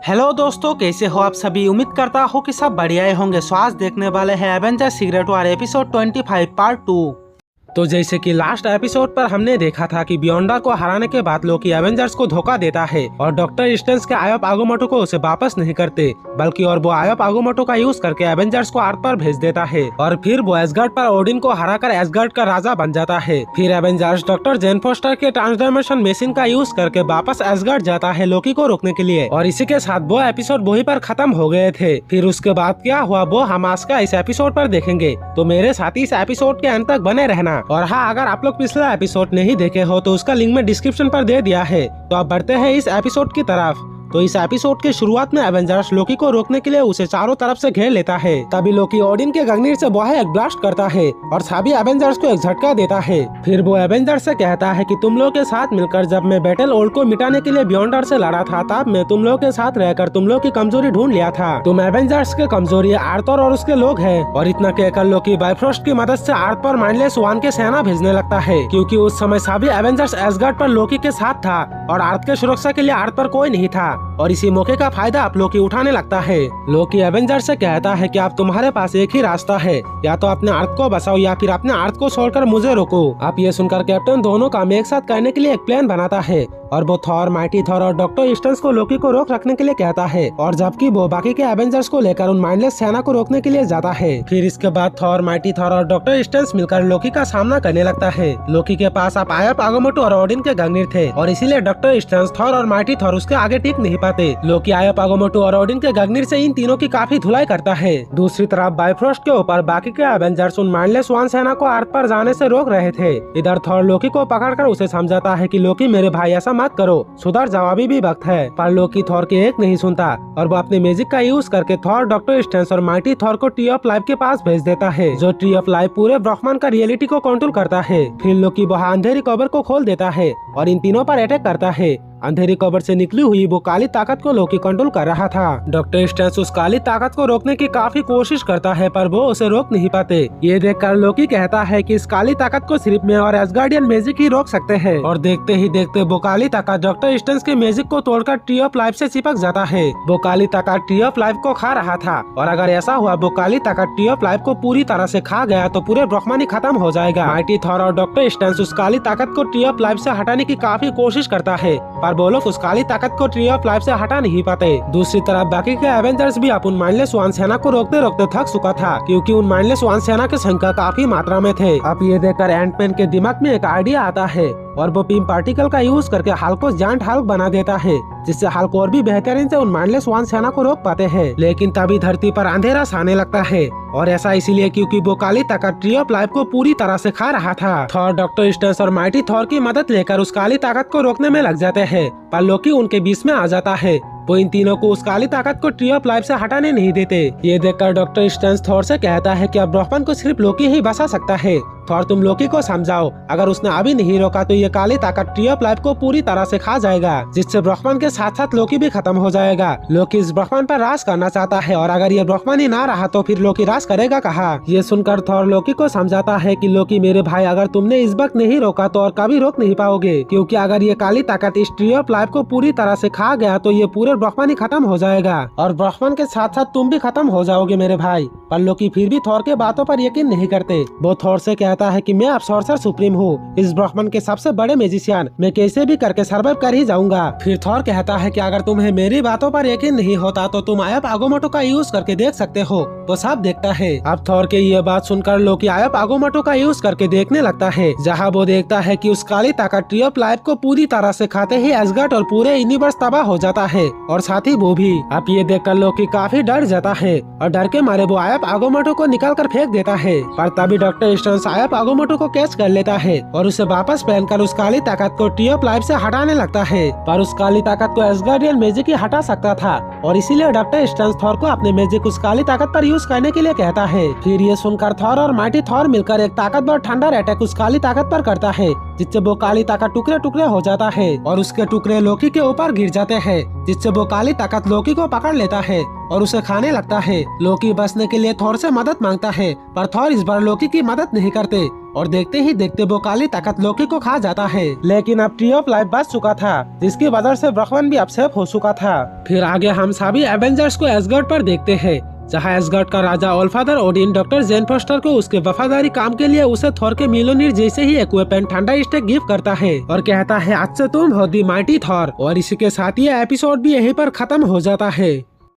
Hello दोस्तों, कैसे हो आप सभी। उम्मीद करता हूँ कि सब बढ़िया ही होंगे। सो आज देखने वाले हैं Avengers secret war episode 25 part 2। तो जैसे कि लास्ट एपिसोड पर हमने देखा था कि बियॉन्डर को हराने के बाद लोकी एवेंजर्स को धोखा देता है और डॉक्टर स्ट्रेंज के आयप आगुमोटो को उसे वापस नहीं करते, बल्कि और वो आयप आगुमोटो का यूज करके एवेंजर्स को अर्थ पर भेज देता है और फिर वो एसगार्ड पर ओडिन को हराकर एसगार्ड का राजा बन जाता है। फिर एवेंजर्स डॉक्टर जेन फोस्टर के ट्रांसफॉर्मेशन मशीन का यूज करके वापस एसगार्ड जाता है लोकी को रोकने के लिए, और इसी के साथ वो एपिसोड वहीं पर खत्म हो गए थे। फिर उसके बाद क्या हुआ वो हम आज का इस एपिसोड पर देखेंगे, तो मेरे साथ इस एपिसोड के अंत तक बने रहना। और हाँ, अगर आप लोग पिछला एपिसोड नहीं देखे हो तो उसका लिंक मैं डिस्क्रिप्शन पर दे दिया है। तो अब बढ़ते हैं इस एपिसोड की तरफ। तो इस एपिसोड के शुरुआत में एवेंजर्स लोकी को रोकने के लिए उसे चारों तरफ से घेर लेता है। तभी लोकी ओडिन के गगनीर से बाहर एक ब्लास्ट करता है और सभी एवेंजर्स को एक झटका देता है। फिर वो एवेंजर्स से कहता है कि तुम लोग के साथ मिलकर जब मैं बैटल ओल्ड को मिटाने के लिए बियॉन्डर से लड़ा था, तब मैं तुम लोग के साथ रहकर तुम लोग की कमजोरी ढूंढ लिया था। तुम एवेंजर्स के कमजोरी आर्थर और उसके लोग है। और इतना कहकर लोकी बाइफ्रोस्ट की मदद से अर्थ पर माइंडलेस वन के सेना भेजने लगता है, क्योंकि उस समय सभी एवेंजर्स एसगार्ड पर लोकी के साथ था और अर्थ के सुरक्षा के लिए अर्थ पर कोई नहीं था। और इसी मौके का फायदा आप लोकी उठाने लगता है। लोकी एवेंजर से कहता है कि आप तुम्हारे पास एक ही रास्ता है, या तो अपने अर्थ को बचाओ या फिर अपने अर्थ को छोड़कर मुझे रोको। आप ये सुनकर कैप्टन दोनों काम एक साथ करने के लिए एक प्लान बनाता है और वो थॉर, माइटी थॉर और डॉक्टर स्ट्रेंज को लोकी को रोक रखने के लिए कहता है, और जबकि वो बाकी के एवेंजर्स को लेकर उन माइंडलेस सेना को रोकने के लिए जाता है। फिर इसके बाद थॉर, माइटी थॉर और डॉक्टर स्ट्रेंज मिलकर लोकी का सामना करने लगता है। लोकी के पास अब आयप आगुमोटो और ओडिन के गगनीर थे और इसीलिए डॉक्टर स्ट्रेंज, थॉर और माइटी थॉर उसके आगे टिक नहीं पाते। लोकी आयप आगुमोटो और ओडिन के गगनीर से इन तीनों की काफी धुलाई करता है। दूसरी तरफ बाइफ्रोस्ट के ऊपर बाकी के एवेंजर्स उन माइंडलेस वन सेना को अर्थ पर जाने से रोक रहे थे। इधर थॉर लोकी को पकड़कर उसे समझाता है कि लोकी मेरे भाई ऐसा मत करो, जवाबी भी वक्त है। पर लोकी थॉर के एक नहीं सुनता और वो अपने मैजिक का यूज करके थॉर, डॉक्टर स्ट्रेंज और माइटी थॉर को ट्री ऑफ लाइफ के पास भेज देता है, जो ट्री ऑफ लाइफ पूरे ब्रह्मांड का रियलिटी को कंट्रोल करता है। फिर लोकी वहाँ अंधेरी कवर को खोल देता है और इन तीनों पर अटैक करता है। अंधेरी कवर से निकली हुई वो काली ताकत को लोकी कंट्रोल कर रहा था। डॉक्टर स्ट्रेंज उस काली ताकत को रोकने की काफी कोशिश करता है, पर वो उसे रोक नहीं पाते। ये देखकर लोकी कहता है कि इस काली ताकत को सिर्फ मैं और एसगार्डियन मैजिक ही रोक सकते हैं। और देखते ही देखते वो काली ताकत डॉक्टर स्ट्रेंज के मैजिक को तोड़कर ट्री ऑफ लाइफ से चिपक जाता है। वो काली ताकत ट्री ऑफ लाइफ को खा रहा था, और अगर ऐसा हुआ वो काली ताकत ट्री ऑफ लाइफ को पूरी तरह से खा गया तो पूरे ब्रह्मांड ही खत्म हो जाएगा। माइटी थॉर और डॉक्टर स्ट्रेंज उस काली ताकत को ट्री ऑफ लाइफ से हटाने की काफी कोशिश करता है, पर वो लोग उस काली ताकत को ट्री ऑफ लाइफ से हटा नहीं पाते। दूसरी तरफ बाकी के एवेंजर्स भी अपन माइंडलेस वन सेना को रोकते रोकते थक चुका था, क्योंकि उन माइंडलेस वन सेना की संख्या काफी मात्रा में थे। अब ये देखकर एंटमैन के दिमाग में एक आइडिया आता है और वो बीम पार्टिकल का यूज करके हल्क को जायंट हल्क बना देता है, जिससे हल्क और भी बेहतरीन से उन माइंडलेस वन सेना को रोक पाते हैं। लेकिन तभी धरती पर अंधेरा छाने लगता है, और ऐसा इसीलिए क्योंकि वो काली ताकत ट्री ऑफ लाइफ को पूरी तरह से खा रहा था। थॉर, डॉक्टर स्ट्रेंज और माइटी थॉर की मदद लेकर उस काली ताकत को रोकने में लग जाते हैं, पर लोकी उनके बीच में आ जाता है। वो इन तीनों को उस काली ताकत को ट्री ऑफ लाइफ से हटाने नहीं देते। ये देखकर डॉक्टर स्ट्रेंज थॉर से कहता है कि अब ब्रह्मांड को सिर्फ लोकी ही बचा सकता है। थॉर, तुम लोकी को समझाओ, अगर उसने अभी नहीं रोका तो ये काली ताकत ट्री ऑफ लाइफ को पूरी तरह से खा जाएगा, जिससे ब्रह्मांड के साथ साथ लोकी भी खत्म हो जाएगा। लोकी इस ब्रह्मांड पर राज करना चाहता है, और अगर ये ब्रह्मांड ही ना रहा तो फिर लोकी राज करेगा कहाँ। ये सुनकर थॉर लोकी को समझाता है कि लोकी मेरे भाई, अगर तुमने इस वक्त नहीं रोका तो और कभी रोक नहीं पाओगे, क्योंकि अगर ये काली ताकत इस ट्री ऑफ लाइफ को पूरी तरह से खा गया तो ये पूरे ब्रह्मांड ही खत्म हो जाएगा, और ब्रह्मांड के साथ साथ तुम भी खत्म हो जाओगे मेरे भाई। पर लोकी फिर भी थॉर के बातों पर यकीन नहीं करते। वो थॉर से कहता है कि मैं अब सॉर्सर सुप्रीम हूँ, इस ब्रह्मांड के सबसे बड़े मैजिशियन, मैं कैसे भी करके सर्वाइव कर ही जाऊंगा। फिर थॉर कहता है कि अगर तुम्हें मेरी बातों पर यकीन नहीं होता तो तुम आयप आगुमोटो का यूज करके देख सकते हो, वो सब देखता है। अब थॉर के ये बात सुनकर लोकी आयप आगुमोटो का यूज करके देखने लगता है, जहाँ वो देखता है कि उस काली ताकत ट्री ऑफ लाइफ को पूरी तरह से खाते ही एसगार्ड और पूरे यूनिवर्स तबाह हो जाता है, और साथ ही वो भी। अब ये देखकर लोकी काफी डर जाता है, और डर के मारे वो आयप आगुमोटो को निकाल कर फेंक देता है। पर तभी डॉक्टर स्ट्रेंज आयप आगुमोटो को कैच कर लेता है और उसे वापस पहनकर उस काली ताकत को ट्री ऑफ लाइफ से हटाने लगता है। पर उस काली ताकत को एसगार्डियन मैजिक ही हटा सकता था, और इसीलिए डॉक्टर स्ट्रेंज थॉर को अपने मैजिक उस काली ताकत पर यूज करने के लिए कहता है। फिर ये सुनकर थॉर और माइटी थॉर मिलकर एक ताकतवर थंडर अटैक उस काली ताकत पर करता है, जिससे वो काली ताकत टुकड़े टुकड़े हो जाता है, और उसके टुकड़े लोकी के ऊपर गिर जाते हैं, जिससे वो काली ताकत लोकी को पकड़ लेता है और उसे खाने लगता है। लोकी बचने के लिए थॉर से मदद मांगता है, पर थॉर इस बार लोकी की मदद नहीं करते और देखते ही देखते वो काली ताकत लोकी को खा जाता है। लेकिन अब ट्री ऑफ लाइफ बच चुका था, जिसकी वजह से ब्रह्मन भी अपसेट हो चुका था। फिर आगे हम सभी एवेंजर्स को एसगर्ड पर देखते हैं, जहां एसगर्ड का राजा ऑलफादर ओडिन डॉक्टर जेन फोस्टर को उसके वफादारी काम के लिए उसे थॉर के मिलोनीर जैसे ही एक वेपन ठंडा स्टिक गिफ्ट करता है और कहता है आज से तुम हो दी माइटी थॉर। और इसी के साथ ये एपिसोड भी यहीं पर खत्म हो जाता है।